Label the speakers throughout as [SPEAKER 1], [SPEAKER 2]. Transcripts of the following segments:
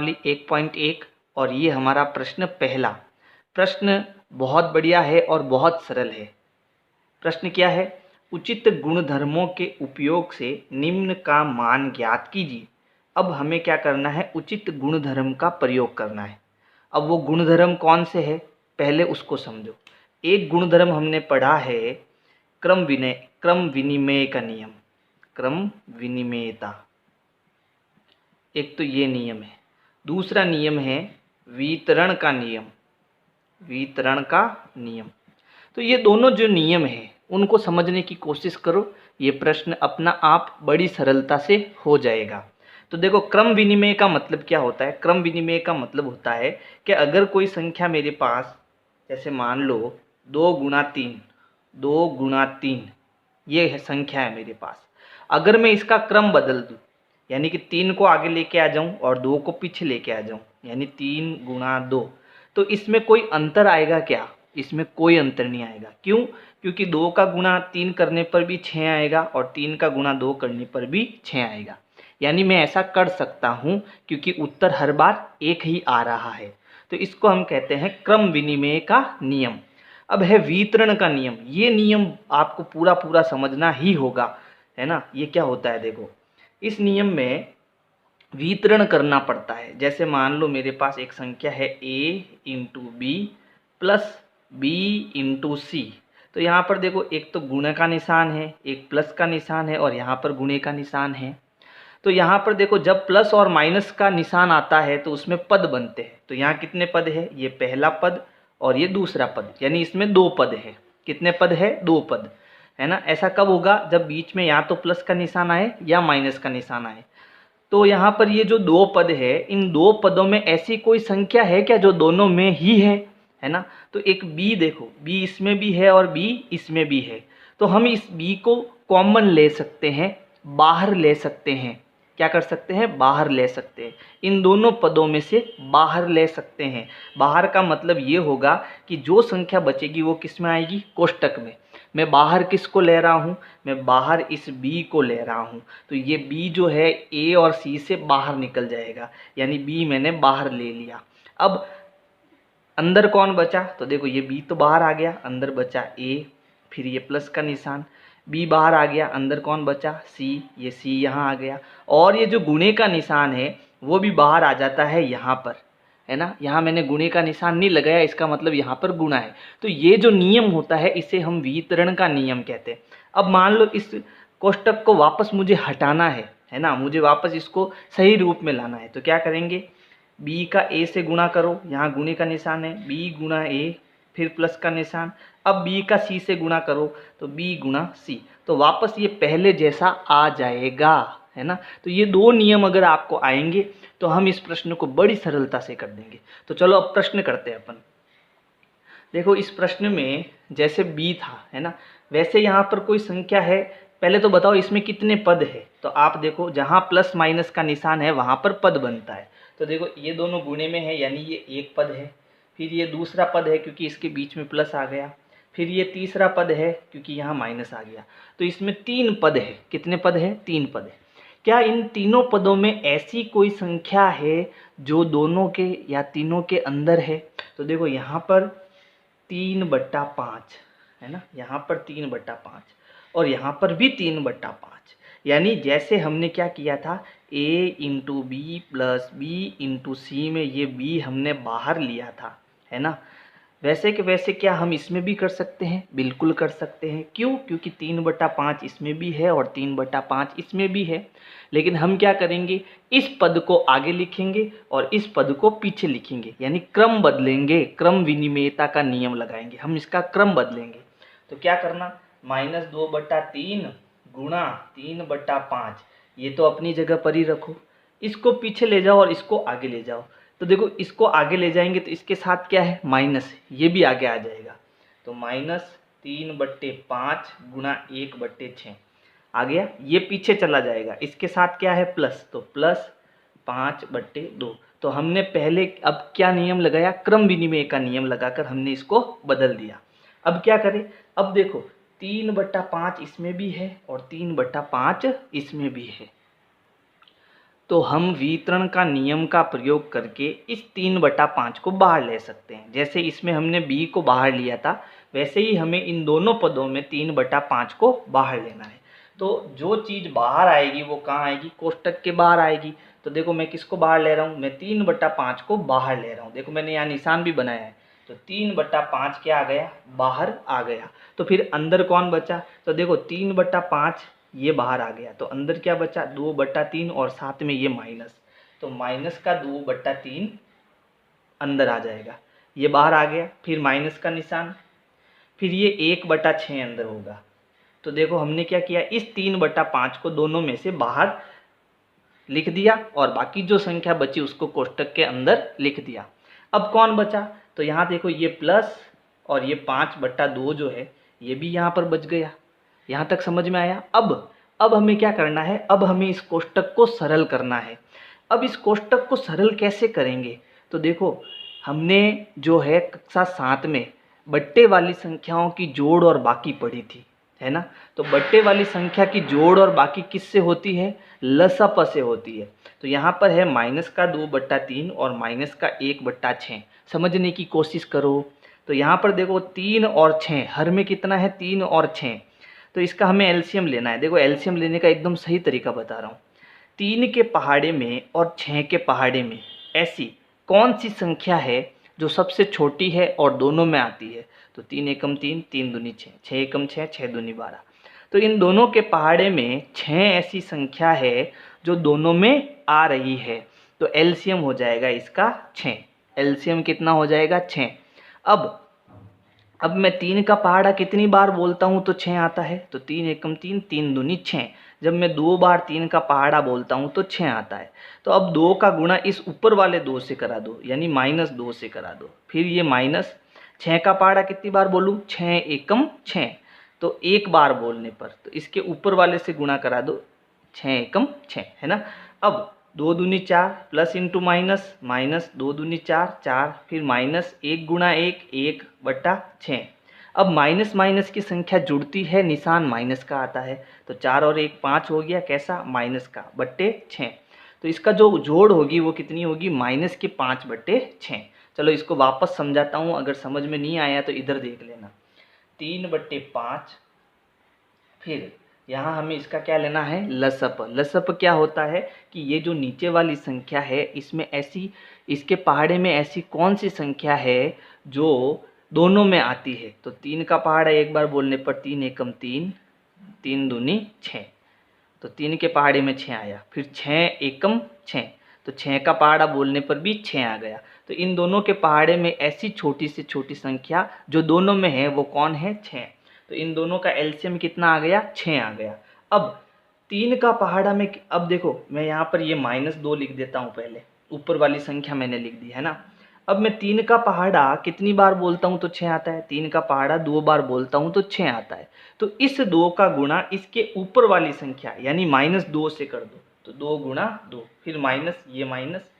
[SPEAKER 1] प्रश्नावली 1.1 और ये हमारा प्रश्न पहला। प्रश्न बहुत बढ़िया है और बहुत सरल है। प्रश्न क्या है? उचित गुणधर्मों के उपयोग से निम्न का मान ज्ञात कीजिए। अब हमें क्या करना है? उचित गुणधर्म का प्रयोग करना है। अब वो गुणधर्म कौन से है, पहले उसको समझो। एक गुणधर्म हमने पढ़ा है क्रम विनिमय का नियम, क्रम विनिमयता, एक तो ये नियम है। दूसरा नियम है वितरण का नियम, वितरण का नियम। तो ये दोनों जो नियम है उनको समझने की कोशिश करो, ये प्रश्न अपना आप बड़ी सरलता से हो जाएगा। तो देखो, क्रम विनिमय का मतलब क्या होता है? क्रम विनिमय का मतलब होता है कि अगर कोई संख्या मेरे पास, जैसे मान लो 2 × 3, 2 × 3 ये है संख्या है मेरे पास। अगर मैं इसका क्रम बदल दूं, यानी कि 3 को आगे लेके आ जाऊं और 2 को पीछे लेके आ जाऊं, यानी 3 × 2, तो इसमें कोई अंतर आएगा क्या? इसमें कोई अंतर नहीं आएगा। क्यों? क्योंकि 2 का गुणा 3 करने पर भी 6 आएगा और 3 का गुणा 2 करने पर भी 6 आएगा। यानी मैं ऐसा कर सकता हूं क्योंकि उत्तर हर बार एक ही आ रहा है। तो इसको हम कहते हैं क्रम विनिमय का नियम। अब है वितरण का नियम। ये नियम आपको पूरा पूरा समझना ही होगा, है ना। ये क्या होता है? देखो, इस नियम में वितरण करना पड़ता है। जैसे मान लो मेरे पास एक संख्या है a×b प्लस b×c। तो यहाँ पर देखो, एक तो गुणा का निशान है, एक प्लस का निशान है और यहाँ पर गुणे का निशान है। तो यहाँ पर देखो, जब प्लस और माइनस का निशान आता है तो उसमें पद बनते हैं। तो यहाँ कितने पद है? ये पहला पद और ये दूसरा पद, यानी इसमें 2 पद है। कितने पद है? 2 पद, है ना। ऐसा कब होगा? जब बीच में या तो प्लस का निशान आए या माइनस का निशान आए। तो यहाँ पर ये जो 2 पद है, इन 2 पदों में ऐसी कोई संख्या है क्या जो दोनों में ही है ना। तो एक b देखो, b इसमें भी है और b इसमें भी है। तो हम इस b को कॉमन ले सकते हैं, बाहर ले सकते हैं। क्या कर सकते हैं? बाहर ले सकते हैं। इन दोनों पदों में से बाहर ले सकते हैं। बाहर का मतलब ये होगा कि जो संख्या बचेगी वो किस में आएगी? कोष्टक में। मैं बाहर किसको ले रहा हूँ? मैं बाहर इस b को ले रहा हूँ। तो ये b जो है a और c से बाहर निकल जाएगा, यानी b मैंने बाहर ले लिया। अब अंदर कौन बचा? तो देखो, ये b तो बाहर आ गया, अंदर बचा a, फिर ये प्लस का निशान, b बाहर आ गया, अंदर कौन बचा? c, ये c यहाँ आ गया। और ये जो गुणे का निशान है वो भी बाहर आ जाता है यहाँ पर, है ना। यहाँ मैंने गुणे का निशान नहीं लगाया, इसका मतलब यहाँ पर गुणा है। तो ये जो नियम होता है इसे हम वितरण का नियम कहते हैं। अब मान लो इस कोष्टक को वापस मुझे हटाना है ना, मुझे वापस इसको सही रूप में लाना है। तो क्या करेंगे? b का a से गुणा करो, यहाँ गुणे का निशान है, b×a, फिर प्लस का निशान। अब b का c से गुणा करो तो b×c, तो वापस ये पहले जैसा आ जाएगा, है ना। तो ये 2 नियम अगर आपको आएंगे तो हम इस प्रश्न को बड़ी सरलता से कर देंगे। तो चलो अब प्रश्न करते हैं अपन। देखो, इस प्रश्न में जैसे b था, है ना, वैसे यहाँ पर कोई संख्या है। पहले तो बताओ इसमें कितने पद है? तो आप देखो, जहाँ प्लस माइनस का निशान है वहाँ पर पद बनता है। तो देखो, ये दोनों गुणे में है, यानी ये एक पद है। फिर ये दूसरा पद है क्योंकि इसके बीच में प्लस आ गया। फिर ये तीसरा पद है क्योंकि यहाँ माइनस आ गया। तो इसमें 3 पद है। कितने पद है? 3 पद है। क्या इन तीनों पदों में ऐसी कोई संख्या है जो दोनों के या तीनों के अंदर है? तो देखो, यहाँ पर 3/5 है ना, यहाँ पर 3/5 और यहाँ पर भी 3/5। यानी जैसे हमने क्या किया था, a×b प्लस b×c में ये b हमने बाहर लिया था, है ना। वैसे कि वैसे क्या हम इसमें भी कर सकते हैं? बिल्कुल कर सकते हैं। क्यों? क्योंकि 3/5 इसमें भी है और 3/5 इसमें भी है। लेकिन हम क्या करेंगे? इस पद को आगे लिखेंगे और इस पद को पीछे लिखेंगे, यानी क्रम बदलेंगे। क्रम विनिमयता का नियम लगाएंगे, हम इसका क्रम बदलेंगे। तो क्या करना? -2/3 गुणा 3/5, ये तो अपनी जगह पर ही रखो। इसको पीछे ले जाओ और इसको आगे ले जाओ। तो देखो, इसको आगे ले जाएंगे तो इसके साथ क्या है? माइनस, ये भी आगे आ जाएगा। तो -3/5 गुणा 1/6 आ गया। ये पीछे चला जाएगा, इसके साथ क्या है? प्लस, तो प्लस 5/2। तो हमने पहले अब क्या नियम लगाया? क्रम विनिमय का नियम लगाकर हमने इसको बदल दिया। अब क्या करें? अब देखो, 3/5 इसमें भी है और 3/5 इसमें भी है। तो हम वितरण का नियम का प्रयोग करके इस 3/5 को बाहर ले सकते हैं। जैसे इसमें हमने b को बाहर लिया था, वैसे ही हमें इन दोनों पदों में 3/5 को बाहर लेना है। तो जो चीज़ बाहर आएगी वो कहाँ आएगी? कोष्टक के बाहर आएगी। तो देखो मैं किसको बाहर ले रहा हूँ? मैं 3/5 को बाहर ले रहा हूँ। देखो मैंने यहाँ निशान भी बनाया है। तो 3/5 क्या आ गया? बाहर आ गया। तो फिर अंदर कौन बचा? तो देखो 3/5 ये बाहर आ गया, तो अंदर क्या बचा? 2/3 और साथ में ये माइनस, तो माइनस का 2/3 अंदर आ जाएगा, ये बाहर आ गया। फिर माइनस का निशान, फिर ये 1/6 अंदर होगा। तो देखो हमने क्या किया? इस 3/5 को दोनों में से बाहर लिख दिया और बाकी जो संख्या बची उसको कोष्टक के अंदर लिख दिया। अब कौन बचा? तो यहाँ देखो ये प्लस और ये 5/2 जो है ये भी यहाँ पर बच गया। यहाँ तक समझ में आया? अब हमें क्या करना है? अब हमें इस कोष्टक को सरल करना है। अब इस कोष्टक को सरल कैसे करेंगे? तो देखो हमने जो है कक्षा 7 में बट्टे वाली संख्याओं की जोड़ और बाकी पढ़ी थी, है ना? तो बट्टे वाली संख्या की जोड़ और बाकी किससे होती है? लसप से होती है। तो यहाँ पर है माइनस का 2/3 और माइनस का 1/6। समझने की कोशिश करो। तो यहाँ पर देखो 3 और 6, हर में कितना है? 3 और 6। तो इसका हमें एलसीएम लेना है। देखो एलसीएम लेने का एकदम सही तरीका बता रहा हूँ। 3 के पहाड़े में और 6 के पहाड़े में ऐसी कौन सी संख्या है जो सबसे छोटी है और दोनों में आती है? तो 3 एकम 3, 3 दूनी 6, 6 एकम 6, 6 दूनी 12। तो इन दोनों के पहाड़े में 6 ऐसी संख्या है जो दोनों में आ रही है। तो एलसीएम हो जाएगा इसका 6। एलसीएम कितना हो जाएगा? 6। अब मैं 3 का पहाड़ा कितनी बार बोलता हूँ तो 6 आता है? तो 3 एकम 3, 3 दूनी 6। जब मैं 2 बार 3 का पहाड़ा बोलता हूँ तो 6 आता है। तो अब 2 का गुणा इस ऊपर वाले 2 से करा दो, यानी -2 से करा दो। फिर ये माइनस 6 का पहाड़ा कितनी बार बोलूँ? 6 एकम 6। तो एक बार बोलने पर तो इसके ऊपर वाले से गुणा करा दो, 6 एकम 6, है ना? अब 2 दूनी 4 प्लस इंटू माइनस, माइनस 2 दूनी 4, 4, फिर माइनस 1 गुणा 1, 1/6। अब माइनस माइनस की संख्या जुड़ती है, निशान माइनस का आता है। तो 4 और 1 5 हो गया, कैसा? माइनस का, बट्टे 6। तो इसका जो जोड़ होगी वो कितनी होगी? माइनस की 5/6। चलो इसको वापस समझाता हूँ, अगर समझ में नहीं आया तो इधर देख लेना। 3/5, फिर यहाँ हमें इसका क्या लेना है? लसप। लसप क्या होता है कि ये जो नीचे वाली संख्या है इसमें ऐसी, इसके पहाड़े में ऐसी कौन सी संख्या है जो दोनों में आती है? तो 3 का पहाड़ा एक बार बोलने पर 3 एकम 3, 3 दूनी 6। तो 3 के पहाड़े में 6 आया। फिर 6 एकम 6, तो 6 का पहाड़ा बोलने पर भी 6 आ गया। तो इन दोनों के पहाड़े में ऐसी छोटी से छोटी संख्या जो दोनों में है वो कौन है? 6। तो इन दोनों का एलसीएम कितना आ गया? 6 आ गया। अब 3 का पहाड़ा में, अब देखो मैं यहाँ पर ये -2 लिख देता हूँ, पहले ऊपर वाली संख्या मैंने लिख दी है ना। अब मैं 3 का पहाड़ा कितनी बार बोलता हूँ तो 6 आता है? 3 का पहाड़ा 2 बार बोलता हूँ तो 6 आता है। तो इस 2 का गुणा इसके ऊपर वाली संख्या यानी -2 से कर दो। तो 2 गुणा 2, फिर माइनस, ये माइनस,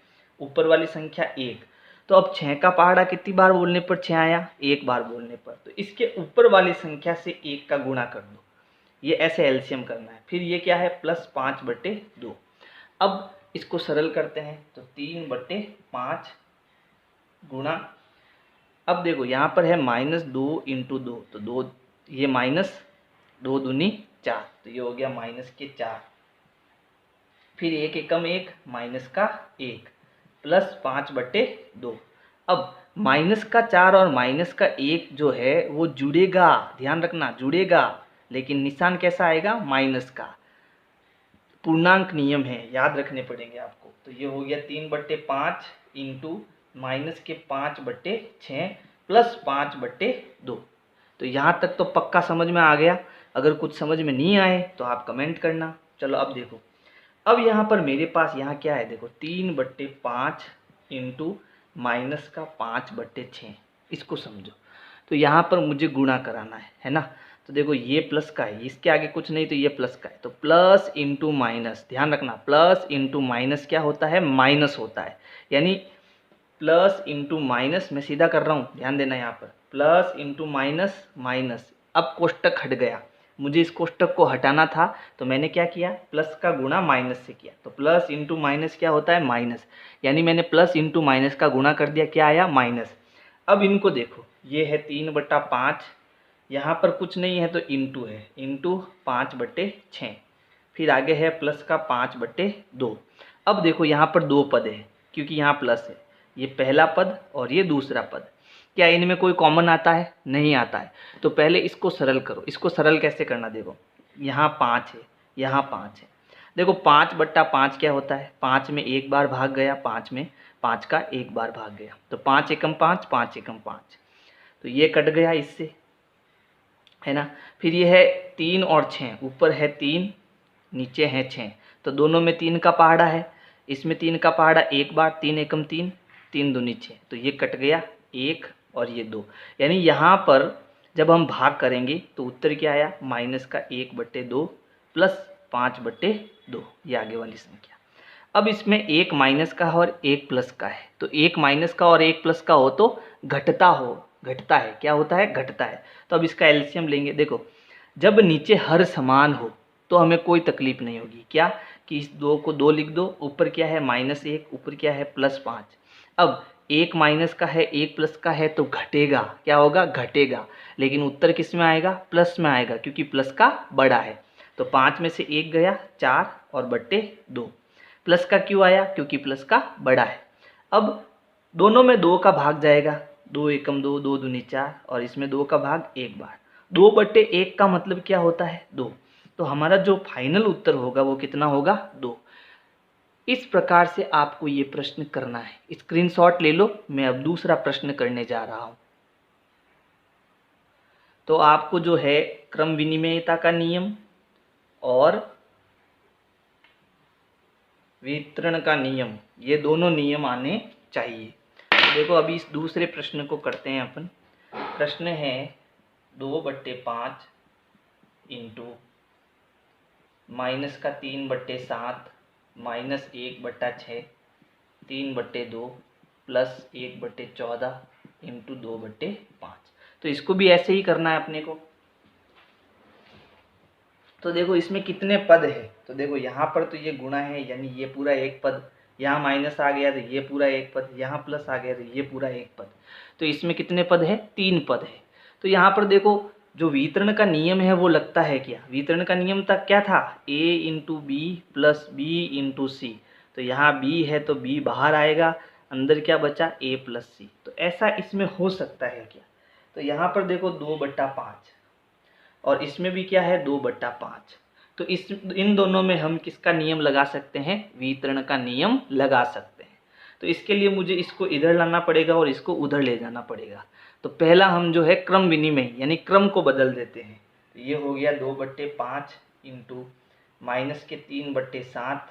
[SPEAKER 1] ऊपर वाली संख्या 1। तो अब 6 का पहाड़ा कितनी बार बोलने पर 6 आया? एक बार बोलने पर। तो इसके ऊपर वाली संख्या से 1 का गुणा कर दो। ये ऐसे एलसीएम करना है। फिर ये क्या है? +5/2। अब इसको सरल करते हैं तो 3/5 गुणा, अब देखो यहाँ पर है -2 × 2, तो 2, ये माइनस 2 दूनी 4, तो ये हो गया -4। फिर 1 एकम 1, माइनस का 1, +5/2। अब माइनस का 4 और माइनस का 1 जो है वो जुड़ेगा, ध्यान रखना जुड़ेगा, लेकिन निशान कैसा आएगा? माइनस का। पूर्णांक नियम है, याद रखने पड़ेंगे आपको। तो ये हो गया 3/5 इंटू माइनस के 5/6 प्लस 5/2। तो यहाँ तक तो पक्का समझ में आ गया। अगर कुछ समझ में नहीं आए तो आप कमेंट करना। चलो अब देखो, अब यहाँ पर मेरे पास यहाँ क्या है? देखो 3/5 इंटू माइनस का 5/6, इसको समझो। तो यहाँ पर मुझे गुणा कराना है ना। तो देखो ये प्लस का है, इसके आगे कुछ नहीं, तो ये प्लस का है। तो प्लस इंटू माइनस, ध्यान रखना, प्लस इंटू माइनस क्या होता है? माइनस होता है। यानी प्लस इंटू माइनस, मैं सीधा कर रहा हूँ, ध्यान देना यहाँ पर, प्लस इंटू माइनस, माइनस। अब कोष्टक हट गया, मुझे इस कोष्टक को हटाना था, तो मैंने क्या किया, प्लस का गुणा माइनस से किया। तो प्लस इंटू माइनस क्या होता है, माइनस, यानी मैंने प्लस इंटू माइनस का गुणा कर दिया, क्या आया, माइनस। अब इनको देखो, ये है 3/5, यहाँ पर कुछ नहीं है तो इंटू है, इंटू 5/6, फिर आगे है प्लस का 5/2। अब देखो यहाँ पर दो पद है, क्योंकि यहाँ प्लस है, ये पहला पद और ये दूसरा पद। क्या इनमें कोई कॉमन आता है, नहीं आता है। तो पहले इसको सरल करो। इसको सरल कैसे करना, देखो यहाँ 5 है, यहाँ 5 है। देखो 5/5 क्या होता है, 5 में एक बार भाग गया, 5 में 5 का एक बार भाग गया, तो 5 एकम 5, 5 एकम 5, तो ये कट गया इससे, है ना। फिर ये है 3 और 6, ऊपर है 3, नीचे है 6, तो दोनों में 3 का पहाड़ा है, इसमें 3 का पहाड़ा एक बार, 3 एकम 3, 3 दूनी 6, तो ये कट गया 1 और ये 2। यानी यहाँ पर जब हम भाग करेंगे तो उत्तर क्या आया, माइनस का 1/2 प्लस 5/2, ये आगे वाली संख्या। अब इसमें एक माइनस का है और एक प्लस का है, तो एक माइनस का और एक प्लस का हो तो घटता है, क्या होता है, घटता है। तो अब इसका एलसीएम लेंगे। देखो जब नीचे हर समान हो तो हमें कोई तकलीफ नहीं होगी, क्या कि इस 2 को 2 लिख दो, ऊपर क्या है -1, ऊपर क्या है +5। अब एक माइनस का है एक प्लस का है तो घटेगा, क्या होगा, घटेगा, लेकिन उत्तर किस में आएगा, प्लस में आएगा, क्योंकि प्लस का बड़ा है। तो 5 में से 1 गया, 4 और बट्टे 2। प्लस का क्यों आया, क्योंकि प्लस का बड़ा है। अब दोनों में 2 का भाग जाएगा, 2 एकम 2, 2 दूनी 4, और इसमें 2 का भाग एक बार। 2/1 का मतलब क्या होता है, 2। तो हमारा जो फाइनल उत्तर होगा वो कितना होगा, 2। इस प्रकार से आपको ये प्रश्न करना है। स्क्रीनशॉट ले लो, मैं अब दूसरा प्रश्न करने जा रहा हूं। तो आपको जो है क्रम विनिमयता का नियम और वितरण का नियम, ये दोनों नियम आने चाहिए। तो देखो अभी इस दूसरे प्रश्न को करते हैं अपन। प्रश्न है 2/5 इंटू माइनस का 3/7 माइनस 1/6 3/2 प्लस 1/14 इंटू 2/5। तो इसको भी ऐसे ही करना है अपने को। तो देखो इसमें कितने पद है, तो देखो यहाँ पर तो ये गुणा है, यानी ये पूरा एक पद, यहाँ माइनस आ गया तो ये पूरा एक पद, यहाँ प्लस आ गया तो ये पूरा एक पद। तो इसमें कितने पद है, 3 पद है। तो यहाँ पर देखो जो वितरण का नियम है वो लगता है क्या, वितरण का नियम तक क्या था, a into B plus B into C. तो यहाँ b है तो b बाहर आएगा, अंदर क्या बचा, a प्लस सी। तो ऐसा इसमें हो सकता है क्या, तो यहाँ पर देखो 2/5 और इसमें भी क्या है, 2/5। तो इन दोनों में हम किसका नियम लगा सकते हैं, वितरण का नियम लगा सकते हैं। तो इसके लिए मुझे इसको इधर लाना पड़ेगा और इसको उधर ले जाना पड़ेगा। तो पहला हम जो है क्रम विनिमय यानी क्रम को बदल देते हैं। तो ये हो गया 2/5 इंटू माइनस के 3/7,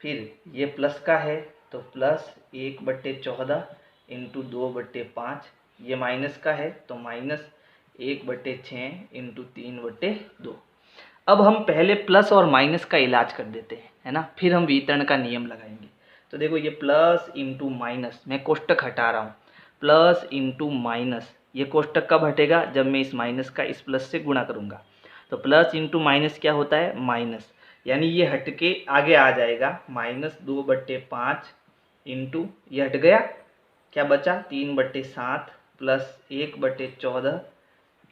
[SPEAKER 1] फिर ये प्लस का है तो प्लस 1/14 इंटू 2/5, ये माइनस का है तो माइनस 1/6 इंटू 3/2। अब हम पहले प्लस और माइनस का इलाज कर देते हैं, है ना, फिर हम वितरण का नियम लगाएंगे। तो देखो ये प्लस इंटू माइनस, मैं कोष्टक हटा रहा हूँ, प्लस इंटू माइनस, ये कोष्टक कब हटेगा, जब मैं इस माइनस का इस प्लस से गुणा करूँगा। तो प्लस इंटू माइनस क्या होता है, माइनस, यानी ये हट के आगे आ जाएगा, -2/5 इंटू ये हट गया, क्या बचा 3/7 प्लस 1/14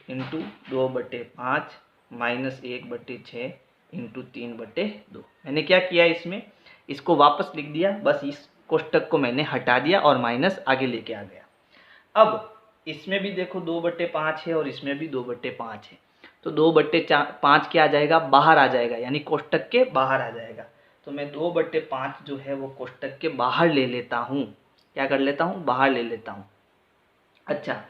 [SPEAKER 1] इंटू 2/5 माइनस 1/6 इंटू 3/2। मैंने क्या किया, इसमें इसको वापस लिख दिया, बस इस कोष्टक को मैंने हटा दिया और माइनस आगे लेके आ गया। अब इसमें भी देखो 2/5 है और इसमें भी 2/5 है, तो 2/5 क्या आ जाएगा, बाहर आ जाएगा, यानी कोष्टक के बाहर आ जाएगा। तो मैं 2/5 जो है वो कोष्टक के बाहर ले लेता हूँ, क्या कर लेता हूँ, बाहर ले लेता हूँ। अच्छा,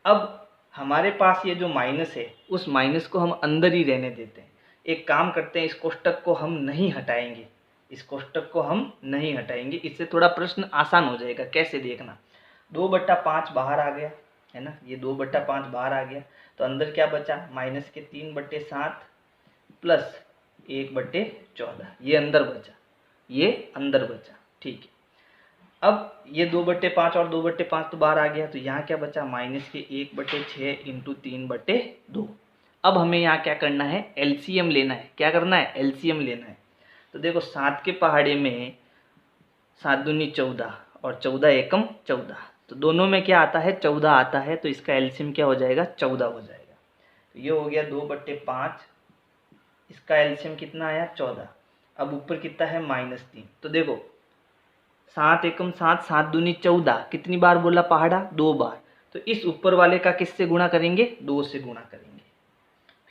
[SPEAKER 1] अब हमारे पास ये जो माइनस है उस माइनस को हम अंदर ही रहने देते हैं। एक काम करते हैं, इस कोष्टक को हम नहीं हटाएंगे, इस कोष्टक को हम नहीं हटाएंगे, इससे थोड़ा प्रश्न आसान हो जाएगा। कैसे, देखना, 2/5 बाहर आ गया, है ना, ये 2/5 बाहर आ गया, तो अंदर क्या बचा, माइनस के 3/7 प्लस 1/14, ये अंदर बचा, ये अंदर बचा, ठीक है। अब ये 2/5 और 2/5 तो बाहर आ गया, तो यहाँ क्या बचा, माइनस के 1/6 इंटू 3/2। अब हमें यहाँ क्या करना है, एलसीएम लेना है। क्या करना है, एलसीएम लेना है। तो देखो 7 के पहाड़े में 7 दूनी 14 और 14 एकम 14, तो दोनों में क्या आता है, 14 आता है, तो इसका एलसीएम क्या हो जाएगा, 14 हो जाएगा। तो ये हो गया 2/5, इसका एलसीएम कितना आया, 14। अब ऊपर कितना है, -3। तो देखो 7 एकम 7, 7 दूनी 14, कितनी बार बोला पहाड़ा, 2 बार। तो इस ऊपर वाले का किससे गुणा करेंगे, 2 से गुणा करेंगे।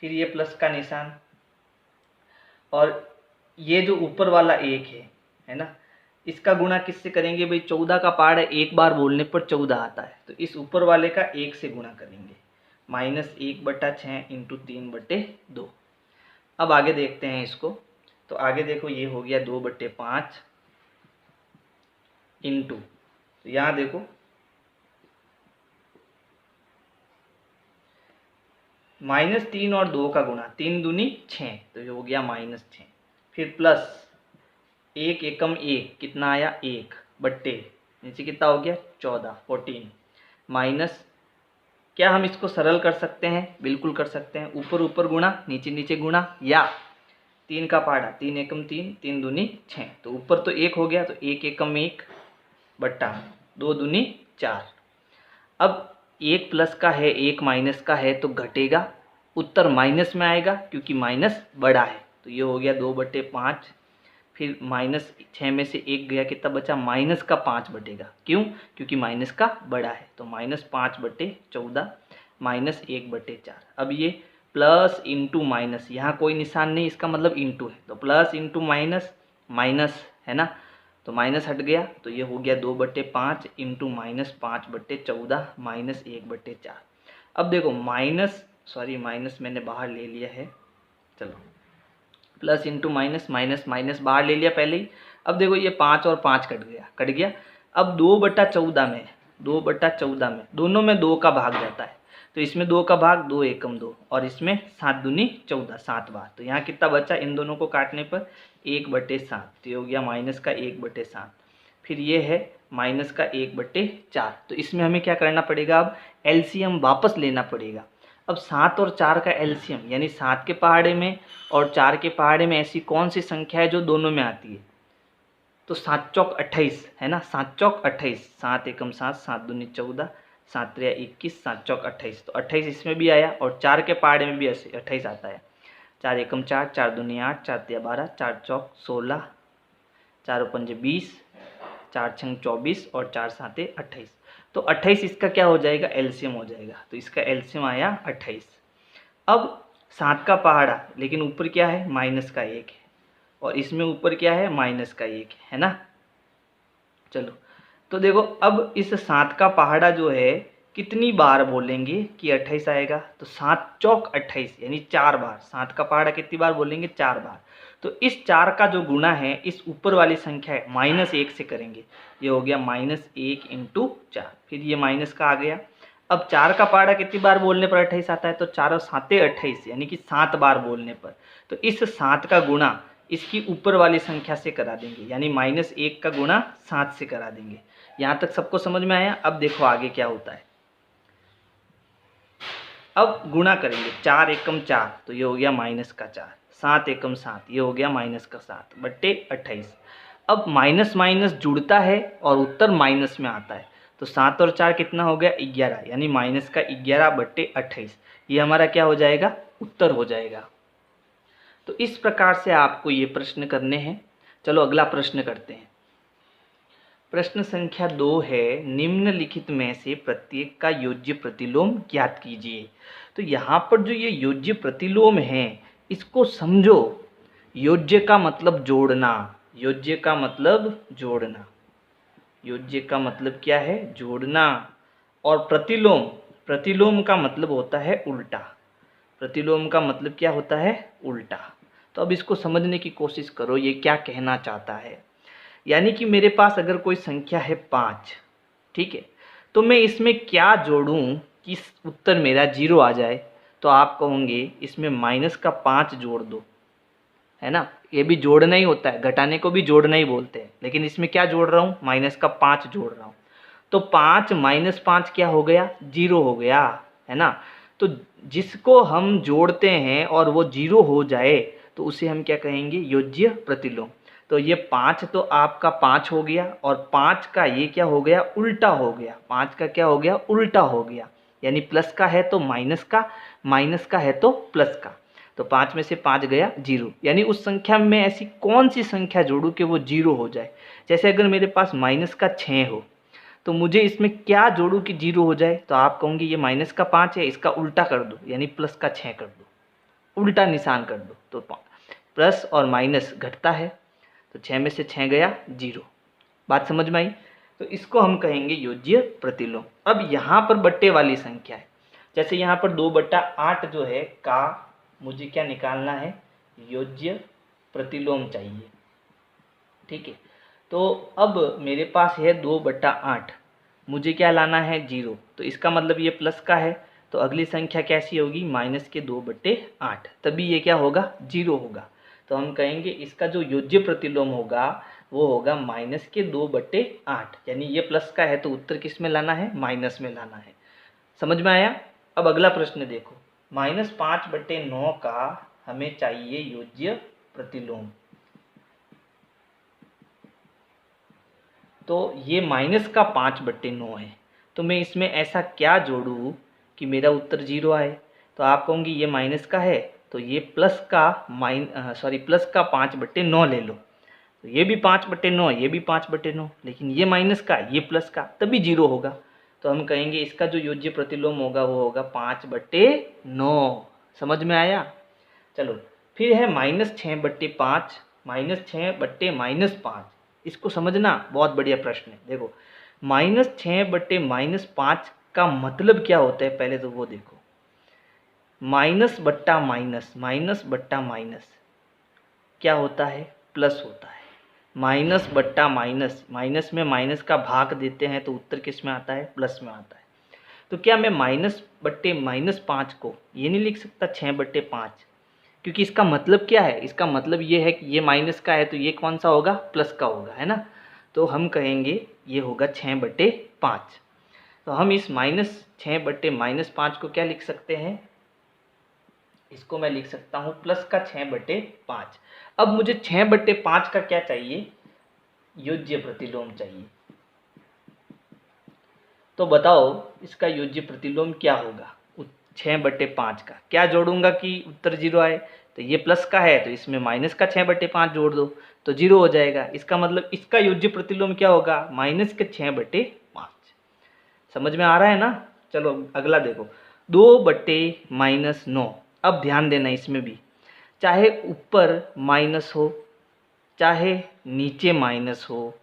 [SPEAKER 1] फिर ये प्लस का निशान, और ये जो ऊपर वाला 1 है ना, इसका गुणा किससे करेंगे भाई, 14 का पहाड़ा एक बार बोलने पर 14 आता है, तो इस ऊपर वाले का 1 से गुणा करेंगे। -1/6 × 3/2। अब आगे देखते हैं इसको। तो आगे देखो ये हो गया 2/5 इंटू, तो यहाँ देखो -3 और 2 का गुणा, 3 दूनी 6, तो ये हो गया -6। फिर प्लस 1 एकम 1, कितना आया, 1 बट्टे नीचे कितना हो गया, 14 माइनस, क्या हम इसको सरल कर सकते हैं, बिल्कुल कर सकते हैं, ऊपर ऊपर गुणा, नीचे नीचे गुणा, या 3 का पहाड़ा, 3 एकम 3, 3 दूनी 6, तो ऊपर तो 1 हो गया, तो 1 एकम 1 बट्टा 2 दूनी 4। अब 1 प्लस का है, 1 माइनस का है, तो घटेगा, उत्तर माइनस में आएगा क्योंकि माइनस बड़ा है। तो ये हो गया 2/5, फिर -6 में से 1 गया, कितना बचा, -5 बटेगा। क्यों, क्योंकि माइनस का बड़ा है, तो -5/14 -1/4। अब ये प्लस इंटू माइनस, यहाँ कोई निशान नहीं, इसका मतलब इंटू है, तो प्लस इंटू माइनस, माइनस है ना, तो माइनस हट गया, तो ये हो गया 2/5 इंटू -5/14 -1/4। अब देखो माइनस मैंने बाहर ले लिया है, चलो plus into minus, minus minus बाहर ले लिया पहले ही। अब देखो ये 5 और 5 कट गया। अब 2/14 में, 2/14 में दोनों में 2 का भाग जाता है, तो इसमें 2 का भाग, 2 एकम 2, और इसमें 7 दूनी 14, 7 बार। तो यहाँ कितना बचा, इन दोनों को काटने पर 1/7, तो ये हो गया माइनस का 1/7। फिर ये है माइनस का 1/4। तो इसमें हमें क्या करना पड़ेगा, अब एलसीएम वापस लेना पड़ेगा। अब 7 और 4 का एलसीएम, यानी 7 के पहाड़े में और 4 के पहाड़े में ऐसी कौन सी संख्या है जो दोनों में आती है, तो 7 चौक 28 है ना, 7 चौक 28, 7 एकम 7, 7 दूनी 14, 7 त्रिया 21, 7 चौक 28, तो 28 इसमें भी आया, और 4 के पहाड़े में भी ऐसे 28 आता है। 4 एकम 4, 4 दूनी 8, 4 त्रिया 12, 4 चौक 16, 4 पंजे 20, 4 छंग 24 और 4 साते 28। तो 28 इसका क्या हो जाएगा, एलसीएम हो जाएगा, तो इसका एलसीएम आया 28। अब 7 का पहाड़ा, लेकिन ऊपर क्या है, माइनस का 1 है, और इसमें ऊपर क्या है, माइनस का 1 है ना। चलो तो देखो अब इस 7 का पहाड़ा जो है कितनी बार बोलेंगे कि 28 आएगा, तो 7 चौक 28 यानी 4 बार। 7 का पहाड़ा कितनी बार बोलेंगे, 4 बार। तो इस 4 का जो गुणा है इस ऊपर वाली संख्या है -1 से करेंगे, ये हो गया -1 × 4, फिर ये माइनस का आ गया। अब 4 का पहाड़ा कितनी बार बोलने पर 28 आता है, तो 4 और 7 28 यानी कि 7 बार बोलने पर। तो इस 7 का गुणा इसकी ऊपर वाली संख्या से करा देंगे, यानी -1 का गुणा 7 से करा देंगे। यहाँ तक सबको समझ में आया। अब देखो आगे क्या होता है। अब गुणा करेंगे, 4 एकम 4, तो ये हो गया -4, 7 एकम 7, ये हो गया -7 बट्टे 28। अब माइनस माइनस जुड़ता है और उत्तर माइनस में आता है, तो 7 और 4 कितना हो गया, 11, यानी -11/28। ये हमारा क्या हो जाएगा, उत्तर हो जाएगा। तो इस प्रकार से आपको ये प्रश्न करने हैं। चलो अगला प्रश्न करते हैं। प्रश्न संख्या 2 है, निम्नलिखित में से प्रत्येक का योज्य प्रतिलोम ज्ञात कीजिए। तो यहाँ पर जो ये योज्य प्रतिलोम है इसको समझो। योज्य का मतलब जोड़ना, योज्य का मतलब जोड़ना, योज्य का मतलब क्या है, जोड़ना। और प्रतिलोम, प्रतिलोम का मतलब होता है उल्टा, प्रतिलोम का मतलब क्या होता है, उल्टा। तो अब इसको समझने की कोशिश करो, ये क्या कहना चाहता है। यानी कि मेरे पास अगर कोई संख्या है 5, ठीक है, तो मैं इसमें क्या जोड़ूं कि उत्तर मेरा 0 आ जाए, तो आप कहोगे इसमें -5 जोड़ दो, है ना। ये भी जोड़ना ही होता है, घटाने को भी जोड़ना ही बोलते हैं, लेकिन इसमें क्या जोड़ रहा हूँ, -5 जोड़ रहा हूँ। तो 5 - 5 क्या हो गया, 0 हो गया, है ना। तो जिसको हम जोड़ते हैं और वो 0 हो जाए तो उसे हम क्या कहेंगे, योज्य प्रतिलोम। तो ये 5 तो आपका 5 हो गया और 5 का ये क्या हो गया, उल्टा हो गया। 5 का क्या हो गया, उल्टा हो गया, यानी प्लस का है तो माइनस का, माइनस का है तो प्लस का। तो 5 में से 5 गया 0, यानी उस संख्या में ऐसी कौन सी संख्या जोड़ूं कि वो 0 हो जाए। जैसे अगर मेरे पास माइनस का 6 हो तो मुझे इसमें क्या जोड़ूं कि 0 हो जाए, तो आप कहोगे ये माइनस का 5 है, इसका उल्टा कर दो, यानी प्लस का 6 कर दो, उल्टा निशान कर दो, तो प्लस और माइनस घटता है, तो 6 में से 6 गया 0। बात समझ में आई। तो इसको हम कहेंगे योज्य प्रतिलोम। अब यहाँ पर बट्टे वाली संख्या है, जैसे यहाँ पर 2/8 जो है का मुझे क्या निकालना है, योज्य प्रतिलोम चाहिए। ठीक है, तो अब मेरे पास है 2/8, मुझे क्या लाना है, 0। तो इसका मतलब ये प्लस का है, तो अगली संख्या कैसी होगी, माइनस के 2/8, तभी ये क्या होगा, 0 होगा। तो हम कहेंगे इसका जो योज्य प्रतिलोम होगा वो होगा माइनस के 2/8, यानी ये प्लस का है तो उत्तर किस में लाना है, माइनस में लाना है। समझ में आया। अब अगला प्रश्न देखो, -5/9 का हमें चाहिए योज्य प्रतिलोम। तो ये माइनस का 5/9 है, तो मैं इसमें ऐसा क्या जोड़ूँ कि मेरा उत्तर 0 आए। तो आप कहोगे ये माइनस का है तो ये प्लस का प्लस का 5/9 ले लो, तो ये भी 5/9, ये भी 5/9, लेकिन ये माइनस का, ये प्लस का, तभी 0 होगा। तो हम कहेंगे इसका जो योज्य प्रतिलोम होगा वो होगा 5/9। समझ में आया। चलो फिर है -6/5, -6/-5, इसको समझना बहुत बढ़िया प्रश्न है। देखो -6/-5 का मतलब क्या होता है, पहले तो वो देखो। माइनस बट्टा माइनस, माइनस बट्टा माइनस क्या होता है, प्लस होता है। माइनस बट्टा माइनस, माइनस में माइनस का भाग देते हैं तो उत्तर किस में आता है, प्लस में आता है। तो क्या मैं -/-5 को ये नहीं लिख सकता 6/5, क्योंकि इसका मतलब क्या है, इसका मतलब ये है कि ये माइनस का है तो ये कौन सा होगा, प्लस का होगा, है ना। तो हम कहेंगे ये होगा 6/5। तो हम इस -6/-5 को क्या लिख सकते हैं, इसको मैं लिख सकता हूँ प्लस का 6/5। अब मुझे 6/5 का क्या चाहिए, योज्य प्रतिलोम चाहिए। तो बताओ इसका योज्य प्रतिलोम क्या होगा, 6/5 का क्या जोड़ूंगा कि उत्तर 0 आए। तो ये प्लस का है तो इसमें माइनस का 6/5 जोड़ दो तो 0 हो जाएगा। इसका मतलब इसका योज्य प्रतिलोम क्या होगा, माइनस के 6/5। समझ में आ रहा है ना। चलो अगला देखो, 2/-9। अब ध्यान देना इसमें भी, चाहे ऊपर माइनस हो चाहे नीचे माइनस हो,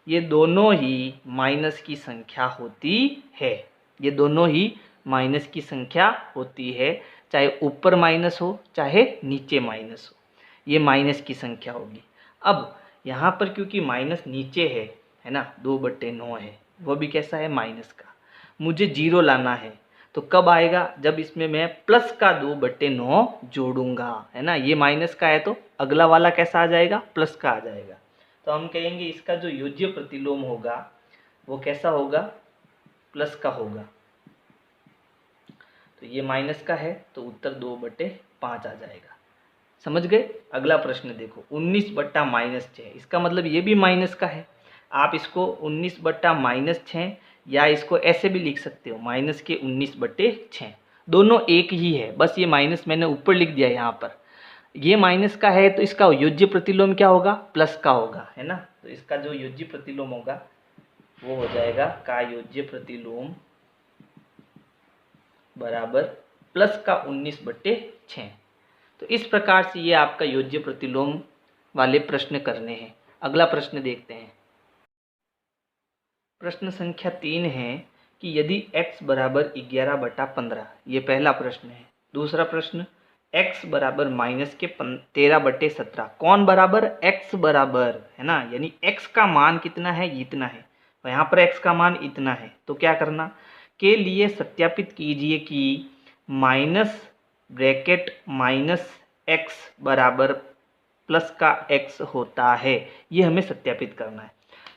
[SPEAKER 1] ये दोनों ही माइनस की संख्या होती है। ये दोनों ही माइनस की संख्या होती है, चाहे ऊपर माइनस हो चाहे नीचे माइनस हो, ये माइनस की संख्या होगी। अब यहाँ पर क्योंकि माइनस नीचे है ना, 2/9 है, वो भी कैसा है, माइनस का। मुझे 0 लाना है तो कब आएगा, जब इसमें मैं प्लस का 2/9 जोड़ूंगा, है ना। ये माइनस का है तो अगला वाला कैसा आ जाएगा, प्लस का आ जाएगा। तो हम कहेंगे इसका जो योज्य प्रतिलोम होगा वो कैसा होगा, प्लस का होगा। तो ये माइनस का है तो उत्तर 2/5 आ जाएगा। समझ गए। अगला प्रश्न देखो, 19/-6, इसका मतलब ये भी माइनस का है। आप इसको 19/-6 या इसको ऐसे भी लिख सकते हो, माइनस के 19/6, दोनों एक ही है, बस ये माइनस मैंने ऊपर लिख दिया यहाँ पर। ये माइनस का है तो इसका योज्य प्रतिलोम क्या होगा, प्लस का होगा, है ना। तो इसका जो योज्य प्रतिलोम होगा वो हो जाएगा का योज्य प्रतिलोम बराबर प्लस का 19/6। तो इस प्रकार से ये आपका योज्य प्रतिलोम वाले प्रश्न करने हैं। अगला प्रश्न देखते हैं। प्रश्न संख्या 3 है कि यदि x बराबर 11/15, ये पहला प्रश्न है। दूसरा प्रश्न, x बराबर माइनस के 13/17, कौन बराबर, x बराबर, है ना, यानी x का मान कितना है, इतना है, और यहाँ पर x का मान इतना है। तो क्या करना, के लिए सत्यापित कीजिए कि माइनस ब्रैकेट माइनस x बराबर प्लस का x होता है। ये हमें सत्यापित करना है।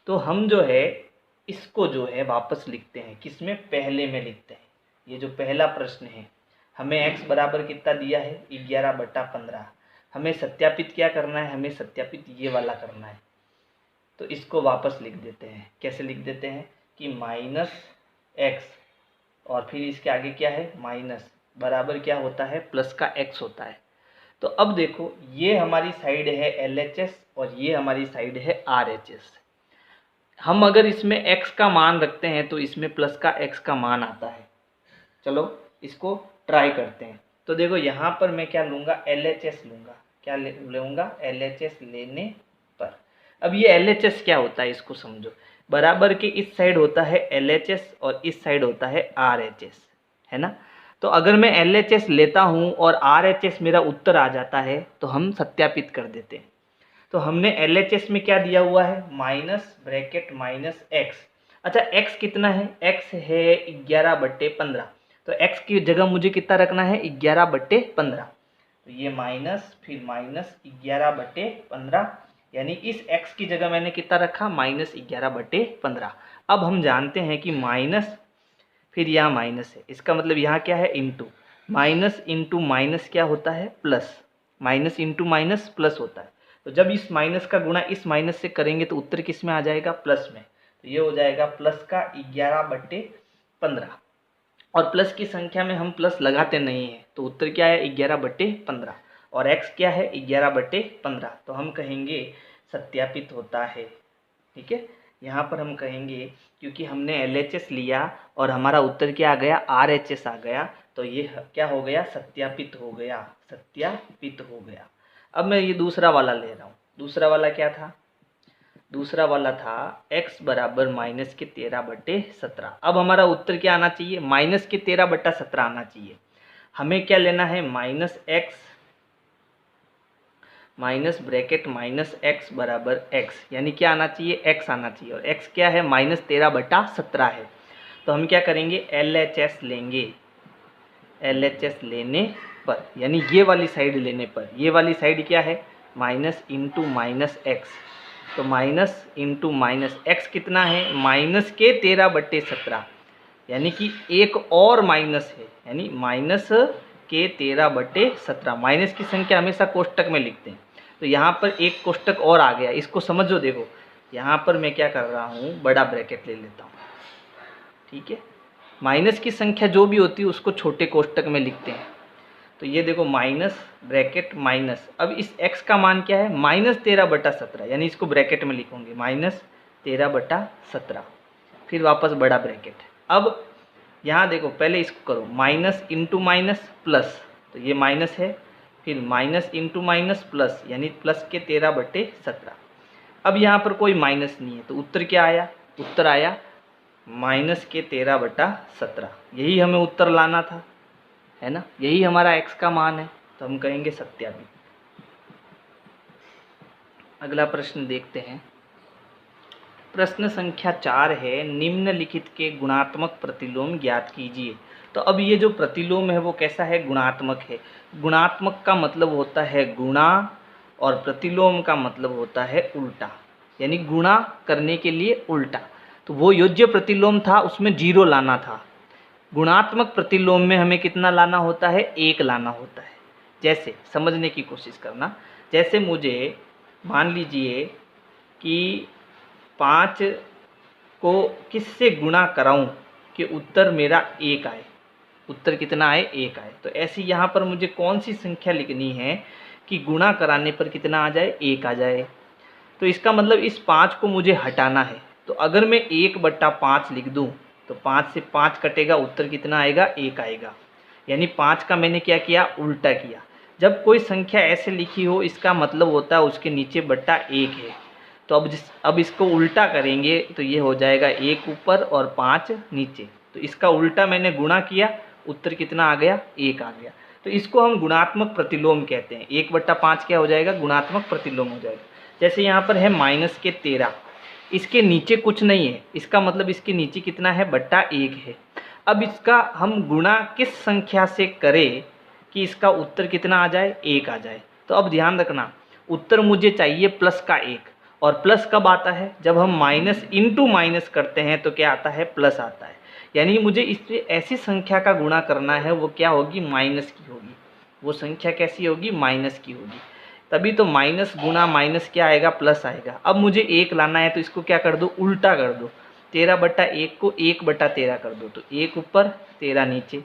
[SPEAKER 1] तो हम जो है इसको जो है वापस लिखते हैं, किसमें, पहले में लिखते हैं। ये जो पहला प्रश्न है हमें x बराबर कितना दिया है 11/15। हमें सत्यापित क्या करना है, हमें सत्यापित ये वाला करना है। तो इसको वापस लिख देते हैं। कैसे लिख देते हैं कि -x और फिर इसके आगे क्या है माइनस बराबर क्या होता है प्लस का x होता है। तो अब देखो ये हमारी साइड है LHS और ये हमारी साइड है RHS। हम अगर इसमें x का मान रखते हैं तो इसमें प्लस का x का मान आता है। चलो इसको ट्राई करते हैं। तो देखो यहाँ पर मैं क्या लूँगा LHS लूँगा। क्या लूँगा LHS लेने पर। अब ये LHS क्या होता है इसको समझो। बराबर के इस साइड होता है LHS और इस साइड होता है RHS, है ना। तो अगर मैं LHS लेता हूँ और RHS मेरा उत्तर आ जाता है तो हम सत्यापित कर देते हैं। तो हमने LHS में क्या दिया हुआ है -(-x). अच्छा x कितना है, x है 11/15। तो x की जगह मुझे कितना रखना है 11/15। तो ये माइनस फिर -11/15 यानी इस x की जगह मैंने कितना रखा -11/15। अब हम जानते हैं कि माइनस फिर यहाँ माइनस है, इसका मतलब यहाँ क्या है इंटू। माइनस इंटू माइनस क्या होता है plus, minus into minus plus होता है। तो जब इस माइनस का गुणा इस माइनस से करेंगे तो उत्तर किस में आ जाएगा प्लस में। तो ये हो जाएगा प्लस का 11/15 और प्लस की संख्या में हम प्लस लगाते नहीं हैं तो उत्तर क्या है 11/15 और x क्या है 11/15। तो हम कहेंगे सत्यापित होता है। ठीक है, यहाँ पर हम कहेंगे क्योंकि हमने LHS लिया और हमारा उत्तर क्या आ गया RHS आ गया तो ये क्या हो गया सत्यापित हो गया, सत्यापित हो गया। अब मैं ये दूसरा वाला ले रहा हूँ। दूसरा वाला क्या था, दूसरा वाला था x बराबर -(13/17). अब हमारा उत्तर क्या आना चाहिए -(13/17) आना चाहिए। हमें क्या लेना है -x -(x) बराबर x यानी क्या आना चाहिए x आना चाहिए और x क्या है -13/17 है। तो हम क्या करेंगे LHS लेंगे। LHS लेने पर यानी ये वाली साइड लेने पर, ये वाली साइड क्या है माइनस इंटू माइनस एक्स। तो माइनस इंटू माइनस एक्स कितना है -(13/17) यानी कि एक और माइनस है यानी -(13/17). माइनस की संख्या हमेशा कोष्टक में लिखते हैं तो यहाँ पर एक कोष्टक और आ गया, इसको समझो। देखो यहाँ पर मैं क्या कर रहा हूँ बड़ा ब्रैकेट ले लेता हूँ। ठीक है, माइनस की संख्या जो भी होती है उसको छोटे कोष्टक में लिखते हैं। तो ये देखो माइनस ब्रैकेट माइनस, अब इस x का मान क्या है -13/17 यानी इसको ब्रैकेट में लिखूंगे -13/17 फिर वापस बड़ा ब्रैकेट। अब यहाँ देखो पहले इसको करो माइनस इंटू माइनस प्लस, तो ये माइनस है फिर माइनस इंटू माइनस प्लस यानी प्लस के 13/17। अब यहाँ पर कोई माइनस नहीं है तो उत्तर क्या आया, उत्तर आया -(13/17). यही हमें उत्तर लाना था, है ना, यही हमारा x का मान है तो हम कहेंगे सत्यापित। अगला प्रश्न देखते हैं। प्रश्न संख्या 4 है निम्नलिखित के गुणात्मक प्रतिलोम ज्ञात कीजिए। तो अब ये जो प्रतिलोम है वो कैसा है गुणात्मक है। गुणात्मक का मतलब होता है गुणा और प्रतिलोम का मतलब होता है उल्टा, यानी गुणा करने के लिए उल्टा। तो वो योज्य प्रतिलोम था उसमें 0 लाना था, गुणात्मक प्रतिलोम में हमें कितना लाना होता है 1 लाना होता है। जैसे समझने की कोशिश करना, जैसे मुझे मान लीजिए कि 5 को किससे गुणा कराऊं कि उत्तर मेरा 1 आए, उत्तर कितना आए 1 आए। तो ऐसी यहाँ पर मुझे कौन सी संख्या लिखनी है कि गुणा कराने पर कितना आ जाए 1 आ जाए। तो इसका मतलब इस 5 को मुझे हटाना है। तो अगर मैं 1/5 लिख दूं तो 5 से 5 कटेगा, उत्तर कितना आएगा 1 आएगा। यानी 5 का मैंने क्या किया उल्टा किया। जब कोई संख्या ऐसे लिखी हो इसका मतलब होता है उसके नीचे बट्टा 1 है। तो अब इसको उल्टा करेंगे तो ये हो जाएगा 1 ऊपर और 5 नीचे। तो इसका उल्टा मैंने गुणा किया, उत्तर कितना आ गया 1 आ गया। तो इसको हम गुणात्मक प्रतिलोम कहते हैं। 1/5 क्या हो जाएगा गुणात्मक प्रतिलोम हो जाएगा। जैसे यहाँ पर है -(13), इसके नीचे कुछ नहीं है, इसका मतलब इसके नीचे कितना है बट्टा 1 है। अब इसका हम गुणा किस संख्या से करें कि इसका उत्तर कितना आ जाए 1 आ जाए। तो अब ध्यान रखना उत्तर मुझे चाहिए प्लस का 1 और प्लस कब आता है? जब हम माइनस इंटू माइनस करते हैं तो क्या आता है? प्लस आता है। यानी मुझे इससे ऐसी संख्या का गुणा करना है, वो क्या होगी? माइनस की होगी। वो संख्या कैसी होगी? माइनस की होगी। तभी तो माइनस गुणा माइनस क्या आएगा? प्लस आएगा। अब मुझे 1 लाना है तो इसको क्या कर दो? उल्टा कर दो। 13/1 को 1/13 कर दो, तो 1 ऊपर 13 नीचे,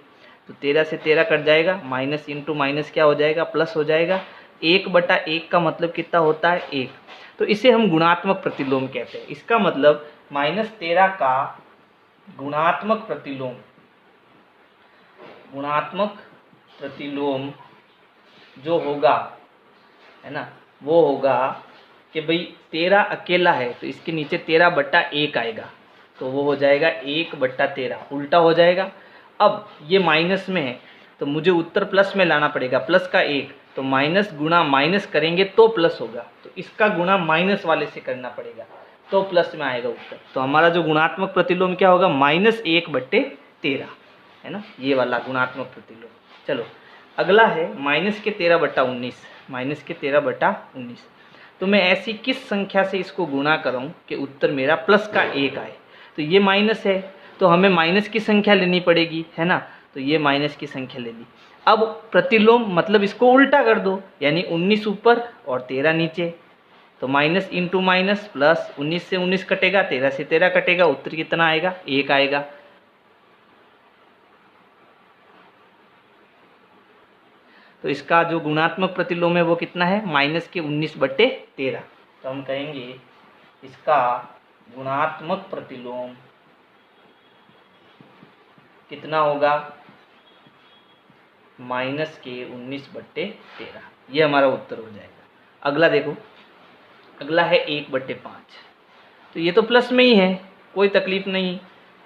[SPEAKER 1] तो 13 से 13 कट जाएगा, माइनस इंटू माइनस क्या हो जाएगा? प्लस हो जाएगा। 1/1 का मतलब कितना होता है? 1। तो इसे हम गुणात्मक प्रतिलोम कहते हैं। इसका मतलब -13 का गुणात्मक प्रतिलोम, गुणात्मक प्रतिलोम जो होगा, है ना, वो होगा कि भाई 13 अकेला है तो इसके नीचे 13/1 आएगा, तो वो हो जाएगा 1/13, उल्टा हो जाएगा। अब ये माइनस में है तो मुझे उत्तर प्लस में लाना पड़ेगा, प्लस का 1, तो माइनस गुणा माइनस करेंगे तो प्लस होगा, तो इसका गुणा माइनस वाले से करना पड़ेगा तो प्लस में आएगा उत्तर। तो हमारा जो गुणात्मक प्रतिलोम क्या होगा? -1/13, है ना, ये वाला गुणात्मक प्रतिलोम। चलो अगला है -13/19, -13/19। तो मैं ऐसी किस संख्या से इसको गुणा करूं कि उत्तर मेरा प्लस का 1 आए? तो ये माइनस है तो हमें माइनस की संख्या लेनी पड़ेगी, है ना, तो ये माइनस की संख्या ले ली। अब प्रतिलोम मतलब इसको उल्टा कर दो, यानी 19 ऊपर और 13 नीचे, तो माइनस इंटू माइनस प्लस, 19 से 19 कटेगा, 13 से 13 कटेगा, उत्तर कितना आएगा? 1 आएगा। तो इसका जो गुणात्मक प्रतिलोम है वो कितना है? -19/13। तो हम कहेंगे इसका गुणात्मक प्रतिलोम कितना होगा? -19/13। ये हमारा उत्तर हो जाएगा। अगला देखो, अगला है 1/5। तो ये तो प्लस में ही है, कोई तकलीफ नहीं।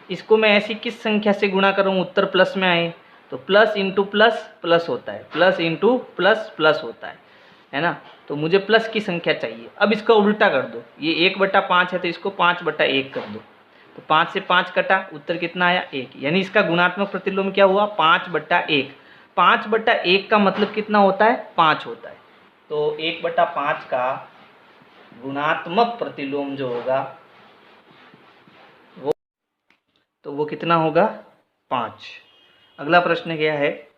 [SPEAKER 1] इसको मैं ऐसी किस संख्या से गुणा करूँ उत्तर प्लस में आए? तो प्लस इंटू प्लस प्लस होता है, प्लस इंटू प्लस प्लस होता है ना। तो मुझे प्लस की संख्या चाहिए। अब इसका उल्टा कर दो, ये 1/5 है तो इसको 5/1 कर दो, तो 5 से 5 कटा, उत्तर कितना आया? 1। यानी इसका गुणात्मक प्रतिलोम क्या हुआ? 5/1। 5/1 का मतलब कितना होता है? 5 होता है। तो 1/5 का गुणात्मक प्रतिलोम जो होगा वो कितना होगा? 5। अगला प्रश्न क्या है?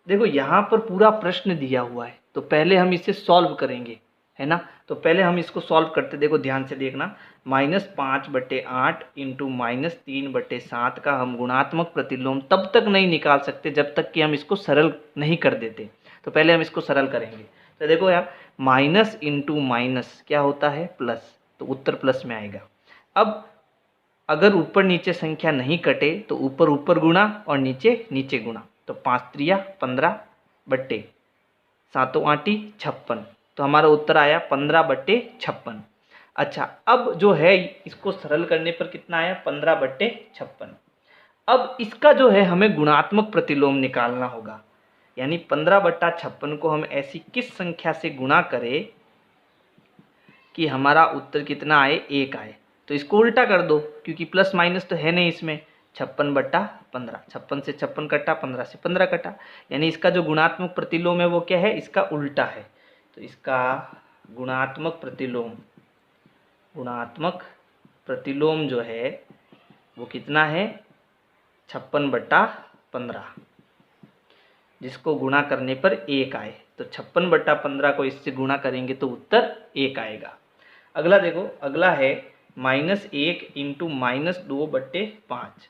[SPEAKER 1] देखो यहाँ पर पूरा प्रश्न दिया हुआ है तो पहले हम इसे सॉल्व करेंगे, है ना। तो पहले हम इसको सॉल्व करते, देखो ध्यान से देखना। -5/8 इंटू -3/7 का हम गुणात्मक प्रतिलोम तब तक नहीं निकाल सकते जब तक कि हम इसको सरल नहीं कर देते। तो पहले हम इसको सरल करेंगे। तो देखो यार, माइनस इंटू माइनस क्या होता है? प्लस, तो उत्तर प्लस में आएगा। अब अगर ऊपर नीचे संख्या नहीं कटे तो ऊपर ऊपर गुणा और नीचे नीचे गुणा, तो 5×3 = 15 बट्टे 7×8 = 56, तो हमारा उत्तर आया 15/56। अच्छा, अब जो है इसको सरल करने पर कितना आया? 15/56। अब इसका जो है हमें गुणात्मक प्रतिलोम निकालना होगा, यानी 15/56 को हम ऐसी किस संख्या से गुणा करें कि हमारा उत्तर कितना आए? 1 आए। तो इसको उल्टा कर दो, क्योंकि प्लस माइनस तो है नहीं इसमें। 56/15, 56 से 56 कटा, 15 से 15 कटा, यानी इसका जो गुणात्मक प्रतिलोम है वो क्या है? इसका उल्टा है। तो इसका गुणात्मक प्रतिलोम जो है वो कितना है? 56/15, जिसको गुणा करने पर 1 आए। तो 56/15 को इससे गुणा करेंगे तो उत्तर 1 आएगा। अगला देखो, अगला है -1 इंटू -2/5।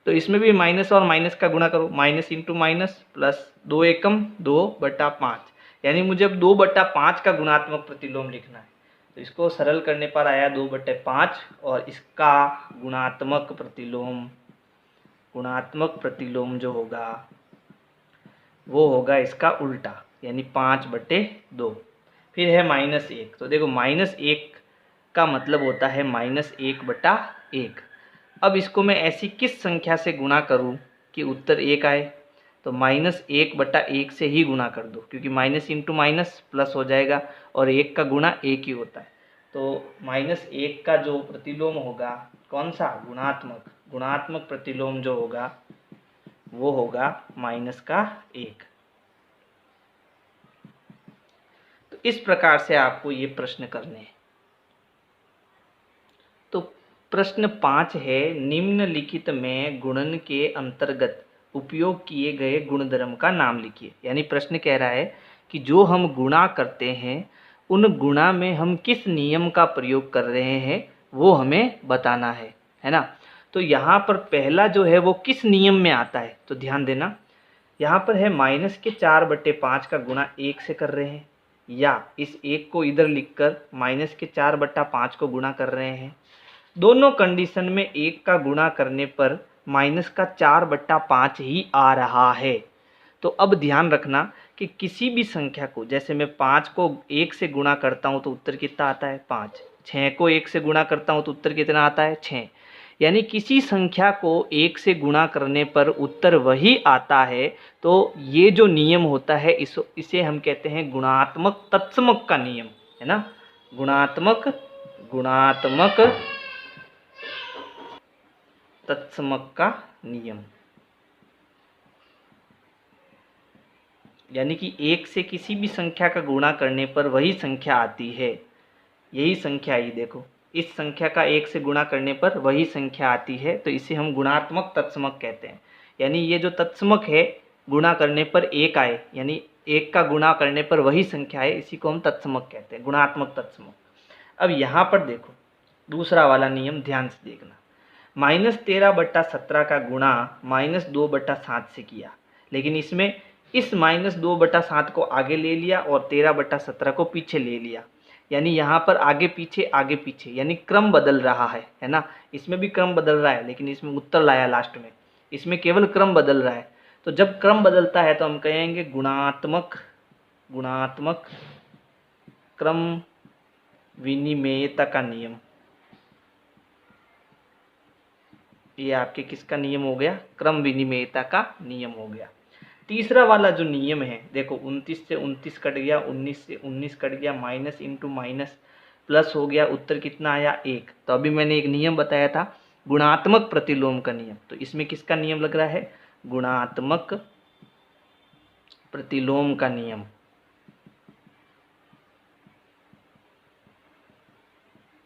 [SPEAKER 1] तो इसमें भी माइनस और माइनस का गुणा करो, माइनस इंटू माइनस प्लस, 2 एकम 2/5, यानी मुझे अब 2/5 का गुणात्मक प्रतिलोम लिखना है। तो इसको सरल करने पर आया 2/5, और इसका गुणात्मक प्रतिलोम जो होगा वो होगा इसका उल्टा, यानी 5/2। फिर है -1, तो देखो -1 का मतलब होता है -1/1। अब इसको मैं ऐसी किस संख्या से गुणा करूं कि उत्तर 1 आए? तो -1/1 से ही गुणा कर दो, क्योंकि माइनस इंटू माइनस प्लस हो जाएगा और 1 का गुणा 1 ही होता है। तो -1 का जो प्रतिलोम होगा, कौन सा? गुणात्मक प्रतिलोम जो होगा वो होगा -1। तो इस प्रकार से आपको ये प्रश्न करने हैं। प्रश्न 5 है, निम्नलिखित में गुणन के अंतर्गत उपयोग किए गए गुणधर्म का नाम लिखिए। यानी प्रश्न कह रहा है कि जो हम गुणा करते हैं उन गुणा में हम किस नियम का प्रयोग कर रहे हैं वो हमें बताना है ना। तो यहाँ पर पहला जो है वो किस नियम में आता है, तो ध्यान देना। यहाँ पर है -4/5 का गुणा 1 से कर रहे हैं, या इस 1 को इधर लिखकर -4/5 को गुणा कर रहे हैं। दोनों कंडीशन में 1 का गुणा करने पर -4/5 ही आ रहा है। तो अब ध्यान रखना कि किसी भी संख्या को, जैसे मैं 5 को 1 से गुणा करता हूँ तो उत्तर कितना आता है 5, 6 को 1 से गुणा करता हूँ तो उत्तर कितना आता है 6। यानी किसी संख्या को 1 से गुणा करने पर उत्तर वही आता है। तो ये जो नियम होता है इसे हम कहते हैं गुणात्मक तत्समक का नियम, है ना। गुणात्मक तत्समक का नियम, यानी कि 1 से किसी भी संख्या का गुणा करने पर वही संख्या आती है। यही संख्या आई, देखो इस संख्या का 1 से गुणा करने पर वही संख्या आती है, तो इसे हम गुणात्मक तत्समक कहते हैं। यानी ये जो तत्समक है, गुणा करने पर 1 आए, यानी 1 का गुणा करने पर वही संख्या आए, इसी को हम तत्समक कहते हैं, गुणात्मक तत्समक। अब यहाँ पर देखो दूसरा वाला नियम ध्यान से देखना। -13/17 का गुणा -2/7 से किया, लेकिन इसमें इस -2/7 को आगे ले लिया और 13/17 को पीछे ले लिया। यानी यहाँ पर आगे पीछे यानी क्रम बदल रहा है ना। इसमें भी क्रम बदल रहा है, लेकिन इसमें उत्तर लाया लास्ट में, इसमें केवल क्रम बदल रहा है। तो जब क्रम बदलता है तो हम कहेंगे गुणात्मक क्रम विनिमेयता का नियम। ये आपके किसका नियम हो गया, क्रम विनिमेयता का नियम हो गया। तीसरा वाला जो नियम है, देखो 29 से 29 कट गया, 19 से 19 कट गया, माइनस इंटू माइनस प्लस हो गया, उत्तर कितना आया 1। तो अभी मैंने एक नियम बताया था गुणात्मक प्रतिलोम का नियम, तो इसमें किसका नियम लग रहा है, गुणात्मक प्रतिलोम का नियम।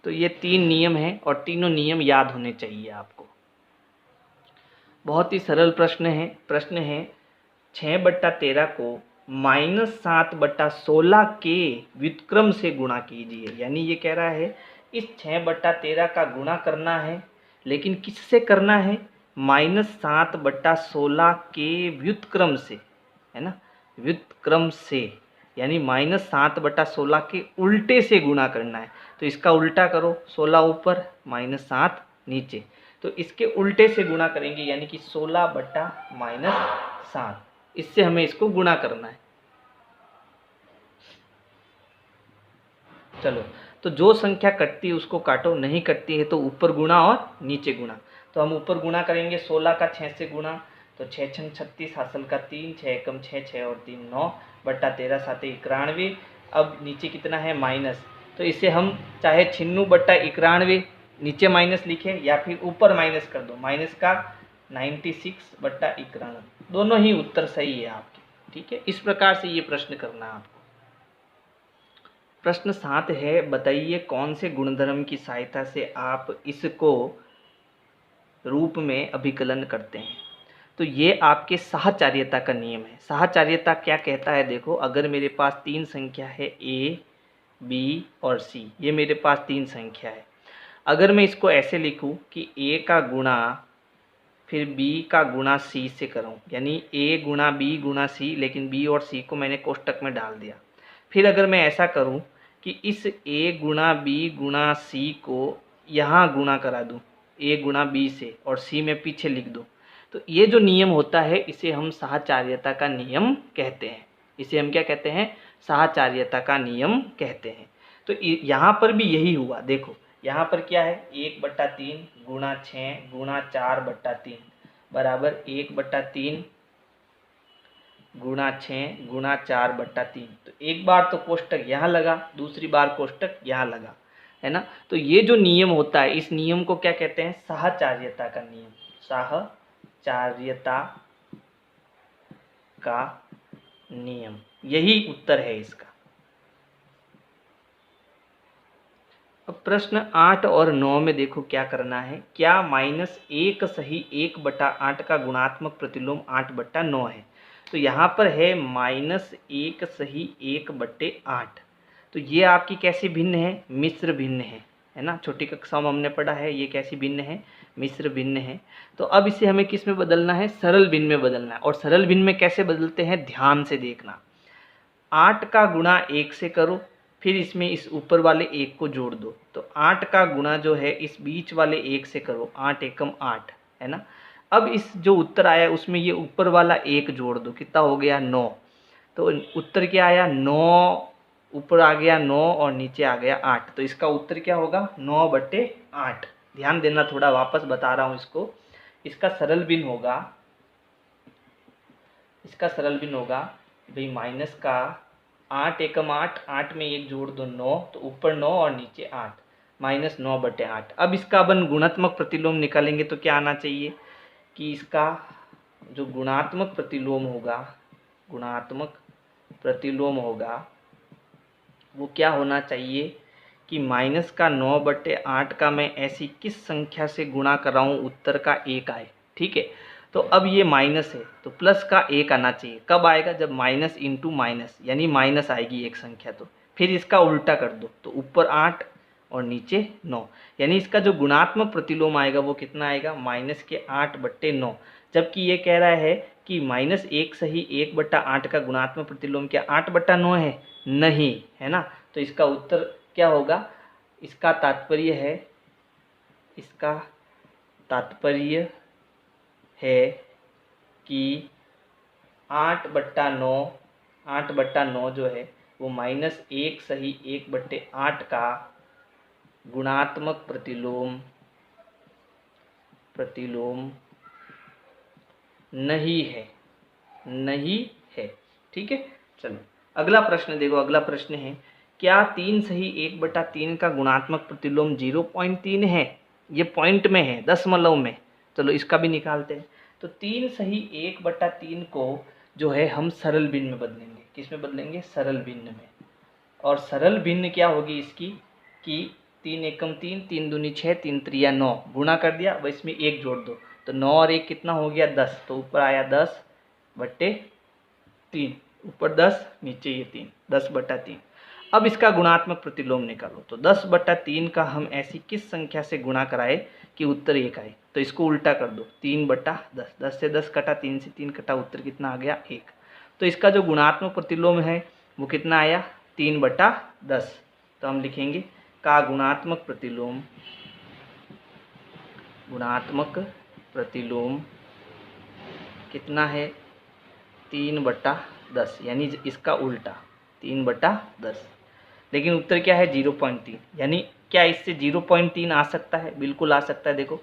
[SPEAKER 1] तो ये 3 नियम हैं और तीनों नियम याद होने चाहिए आपको। बहुत ही सरल प्रश्न है 6/13 को -7/16 के व्युत्क्रम से गुणा कीजिए। यानी ये कह रहा है इस 6/13 का गुणा करना है, लेकिन किससे करना है, -7/16 के व्युत्क्रम से, है ना, व्युत्क्रम से। यानी -7/16 के उल्टे से गुणा करना है। तो इसका उल्टा करो, 16 ऊपर -7 नीचे, तो इसके उल्टे से गुणा करेंगे, यानी कि 16/-7, इससे हमें इसको गुणा करना है। चलो, तो जो संख्या कटती है उसको काटो, नहीं कटती है तो ऊपर गुणा और नीचे गुणा। तो हम ऊपर गुणा करेंगे 16 का 6 से गुणा, तो 6 छंग 36, हासिल का 3, 6 एकम 6, 6 और 3 9/13 7 91। अब नीचे कितना है माइनस, तो इसे हम चाहे 96/91 नीचे माइनस लिखें या फिर ऊपर माइनस कर दो, माइनस का 96/91, दोनों ही उत्तर सही है आपके। ठीक है, इस प्रकार से ये प्रश्न करना है आपको। प्रश्न 7 है, बताइए कौन से गुणधर्म की सहायता से आप इसको रूप में अभिकलन करते हैं। तो ये आपके साहचर्यता का नियम है। साहचर्यता क्या कहता है, देखो अगर मेरे पास 3 संख्या है A, B और C, ये मेरे पास 3 संख्या है। अगर मैं इसको ऐसे लिखूं कि A का गुणा फिर B का गुणा C से करूं, यानी A गुणा B गुणा C, लेकिन B और C को मैंने कोष्टक में डाल दिया। फिर अगर मैं ऐसा करूं कि इस A गुणा B गुणा C को यहाँ गुणा करा दूं A गुणा B से और C में पीछे लिख दूं, तो ये जो नियम होता है इसे हम साहचर्यता का नियम कहते हैं। इसे हम क्या कहते हैं, साहचर्यता का नियम कहते हैं। तो यहाँ पर भी यही हुआ, देखो यहाँ पर क्या है 1/3 गुणा 6 गुणा 4/3 बराबर 1/3 गुणा 6 गुणा 4/3। तो एक बार तो कोष्टक यहाँ लगा, दूसरी बार कोष्टक यहाँ लगा, है ना। तो ये जो नियम होता है इस नियम को क्या कहते हैं, साहचर्यता का नियम, साहचर्यता का नियम, यही उत्तर है इसका। अब प्रश्न 8 और 9 में देखो क्या करना है। क्या -1 सही 1/8 का गुणात्मक प्रतिलोम 8/9 है। तो यहाँ पर है -1 सही 1/8। तो ये आपकी कैसी भिन्न है, मिश्र भिन्न है ना। छोटी कक्षाओं में हमने पढ़ा है ये कैसी भिन्न है, मिश्र भिन्न है। तो अब इसे हमें किस में बदलना है, सरल भिन्न में बदलना है। और सरल भिन्न में कैसे बदलते हैं, ध्यान से देखना। 8 का गुणा 1 से करो, फिर इसमें इस ऊपर वाले 1 को जोड़ दो। तो 8 का गुणा जो है इस बीच वाले 1 से करो, 8 एकम 8 है ना। अब इस जो उत्तर आया उसमें ये ऊपर वाला 1 जोड़ दो, कितना हो गया 9। तो उत्तर क्या आया 9, ऊपर आ गया 9 और नीचे आ गया 8। तो इसका उत्तर क्या होगा 9/8। ध्यान देना थोड़ा, वापस बता रहा हूँ इसको। इसका सरल भिन्न होगा, इसका सरल भिन्न होगा भाई माइनस का 8 एकम 8, 8 में 1 जोड़ दो 9, तो ऊपर 9 और नीचे 8, -9/8। अब इसका अपन गुणात्मक प्रतिलोम निकालेंगे तो क्या आना चाहिए कि इसका जो गुणात्मक प्रतिलोम होगा, गुणात्मक प्रतिलोम होगा वो क्या होना चाहिए कि माइनस का 9/8 का मैं ऐसी किस संख्या से गुणा कर रहा हूँ उत्तर का 1 आए। ठीक है, तो अब ये माइनस है तो प्लस का 1 आना चाहिए। कब आएगा, जब माइनस इंटू माइनस, यानी माइनस आएगी एक संख्या। तो फिर इसका उल्टा कर दो, तो ऊपर 8 और नीचे 9, यानी इसका जो गुणात्मक प्रतिलोम आएगा वो कितना आएगा, -8/9। जबकि ये कह रहा है कि -1 सही 1/8 का गुणात्मक प्रतिलोम क्या 8/9 है, नहीं है ना। तो इसका उत्तर क्या होगा, इसका तात्पर्य है, इसका तात्पर्य है कि 8/9 जो है वो -1 सही 1/8 का गुणात्मक प्रतिलोम नहीं है, नहीं है। ठीक है, चलो अगला प्रश्न देखो। अगला प्रश्न है, क्या 3 सही 1/3 का गुणात्मक प्रतिलोम 0.3 है। ये पॉइंट में है, दशमलव में। चलो इसका भी निकालते हैं। तो 3 सही 1/3 को जो है हम सरल भिन्न में बदलेंगे। किस में बदलेंगे, सरल भिन्न में। और सरल भिन्न क्या होगी इसकी कि 3 एकम 3, 3 दूनी 6, 3 त्रिया 9, गुणा कर दिया, अब इसमें 1 जोड़ दो, तो 9 और 1 कितना हो गया 10। तो ऊपर आया 10/3, ऊपर 10 नीचे ये 3, 10/3। अब इसका गुणात्मक प्रतिलोम निकालो। तो 10/3 का हम ऐसी किस संख्या से गुणा कराए कि उत्तर 1 आए। तो इसको उल्टा कर दो, 3/10, 10 से 10 कटा, 3 से 3 कटा, उत्तर कितना आ गया 1। तो इसका जो गुणात्मक प्रतिलोम है वो कितना आया 3/10। तो हम लिखेंगे का गुणात्मक प्रतिलोम कितना है 3/10, यानी इसका उल्टा 3/10। लेकिन उत्तर क्या है 0.3। यानी क्या इससे 0.3 आ सकता है, बिल्कुल आ सकता है। देखो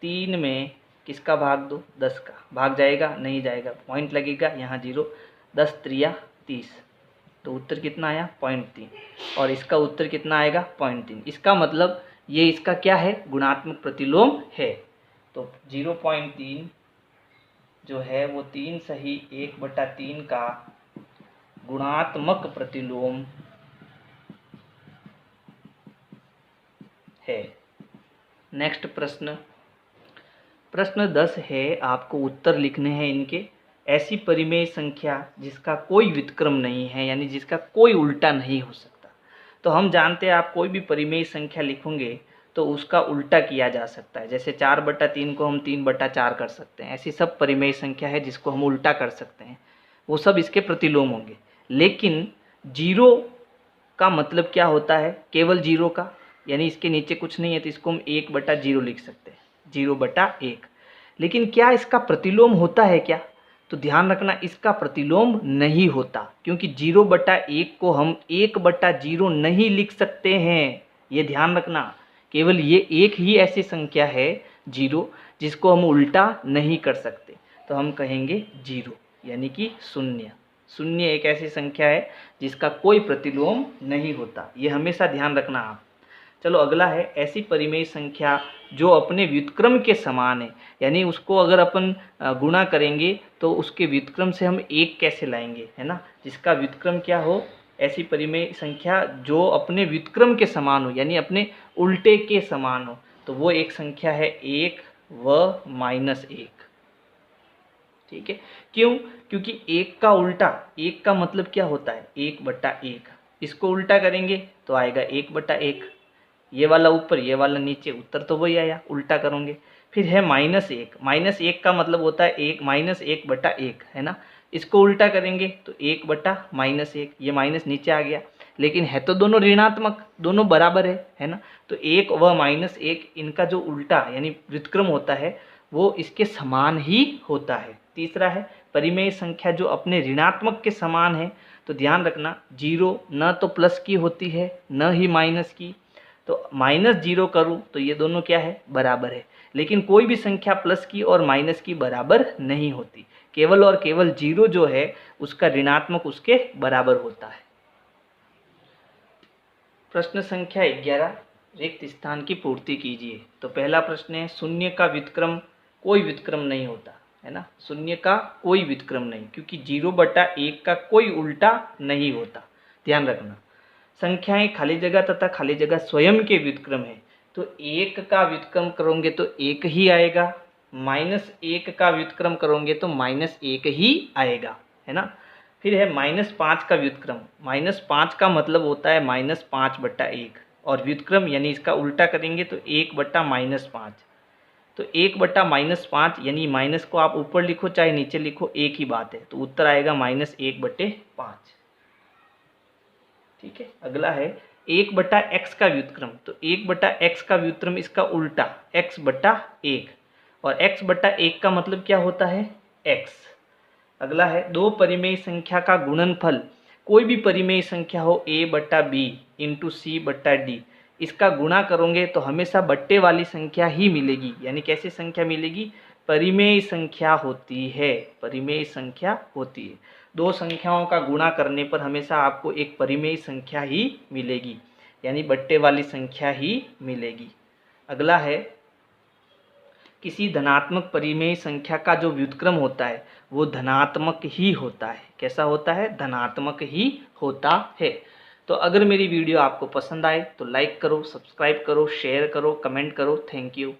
[SPEAKER 1] 3 में किसका भाग दो, 10 का भाग जाएगा, नहीं जाएगा, पॉइंट लगेगा यहाँ 0, 10 त्रिया 30, तो उत्तर कितना आया 0.3। और इसका उत्तर कितना आएगा 0.3। इसका मतलब ये इसका क्या है, गुणात्मक प्रतिलोम है। तो 0.3 जो है वो 3 सही 1/3 का गुणात्मक प्रतिलोम है। नेक्स्ट प्रश्न, प्रश्न 10 है, आपको उत्तर लिखने हैं इनके। ऐसी परिमेय संख्या जिसका कोई व्युत्क्रम नहीं है, यानी जिसका कोई उल्टा नहीं हो सकता। तो हम जानते हैं आप कोई भी परिमेय संख्या लिखोगे तो उसका उल्टा किया जा सकता है। जैसे 4/3 को हम 3/4 कर सकते हैं। ऐसी सब परिमेय संख्या है जिसको हम उल्टा कर सकते हैं, वो सब इसके प्रतिलोम होंगे। लेकिन 0 का मतलब क्या होता है, केवल 0 का, यानी इसके नीचे कुछ नहीं है तो इसको हम 1/0 लिख सकते हैं, 0/1। लेकिन क्या इसका प्रतिलोम होता है क्या, तो ध्यान रखना इसका प्रतिलोम नहीं होता, क्योंकि 0/1 को हम 1/0 नहीं लिख सकते हैं। ये ध्यान रखना, केवल ये एक ही ऐसी संख्या है 0 जिसको हम उल्टा नहीं कर सकते। तो हम कहेंगे 0, यानी कि 0। 0 एक ऐसी संख्या है जिसका कोई प्रतिलोम नहीं होता, ये हमेशा ध्यान रखना आप। चलो अगला है, ऐसी परिमेय संख्या जो अपने व्युत्क्रम के समान है, यानी उसको अगर अपन गुणा करेंगे तो उसके व्युत्क्रम से हम 1 कैसे लाएंगे, है ना। जिसका व्युत्क्रम क्या हो ऐसी परिमेय संख्या जो अपने व्युत्क्रम के समान हो, यानी अपने उल्टे के समान हो, तो वो एक संख्या है 1 व -1। ठीक है, क्यों? क्योंकि 1 का उल्टा, 1 का मतलब क्या होता है? 1/1। इसको उल्टा करेंगे तो आएगा 1/1। ये वाला ऊपर, ये वाला नीचे, उत्तर तो वही आया। उल्टा करोगे। फिर है -1। -1 का मतलब होता है 1 -1/1, है ना। इसको उल्टा करेंगे तो 1/-1, ये माइनस नीचे आ गया, लेकिन है तो दोनों ऋणात्मक, दोनों बराबर है ना। तो 1 व -1 इनका जो उल्टा यानी व्युत्क्रम होता है वो इसके समान ही होता है। तीसरा है परिमेय संख्या जो अपने ऋणात्मक के समान है। तो ध्यान रखना, 0 न तो प्लस की होती है न ही माइनस की। तो -0 करूँ तो ये दोनों क्या है? बराबर है। लेकिन कोई भी संख्या प्लस की और माइनस की बराबर नहीं होती। केवल और केवल 0 जो है उसका ऋणात्मक उसके बराबर होता है। प्रश्न संख्या 11, रिक्त स्थान की पूर्ति कीजिए। तो पहला प्रश्न है, शून्य का व्युत्क्रम कोई व्युत्क्रम नहीं होता, है ना। शून्य का कोई व्युत्क्रम नहीं, क्योंकि 0/1 का कोई उल्टा नहीं होता। ध्यान रखना, संख्याएं खाली जगह तथा खाली जगह स्वयं के व्युत्क्रम है। तो 1 का व्युत्क्रम करोगे तो 1 ही आएगा, -1 का व्युत्क्रम करोगे तो -1 ही आएगा, है ना। फिर है -5 का व्युत्क्रम। -5 का मतलब होता है -5/1, और व्युत्क्रम यानी इसका उल्टा करेंगे तो 1/-5। तो 1/-5 यानी माइनस को आप ऊपर लिखो चाहे नीचे लिखो, एक ही बात है। तो उत्तर आएगा -1/5। ठीक है, अगला है 1/x का व्युत्क्रम। तो 1/x का व्युत्क्रम इसका उल्टा x/1, और x/1 का मतलब क्या होता है? x। अगला है दो परिमेय संख्या का गुणनफल। कोई भी परिमेय संख्या हो a/b × c/d, इसका गुणा करोगे तो हमेशा बट्टे वाली संख्या ही मिलेगी। यानी कैसी संख्या मिलेगी? परिमेय संख्या होती है, परिमेय संख्या होती है। दो संख्याओं का गुणा करने पर हमेशा आपको एक परिमेय संख्या ही मिलेगी, यानी बट्टे वाली संख्या ही मिलेगी। अगला है, किसी धनात्मक परिमेय संख्या का जो व्युत्क्रम होता है वो धनात्मक ही होता है। कैसा होता है? धनात्मक ही होता है। तो अगर मेरी वीडियो आपको पसंद आए तो लाइक करो, सब्सक्राइब करो, शेयर करो, कमेंट करो। Thank you.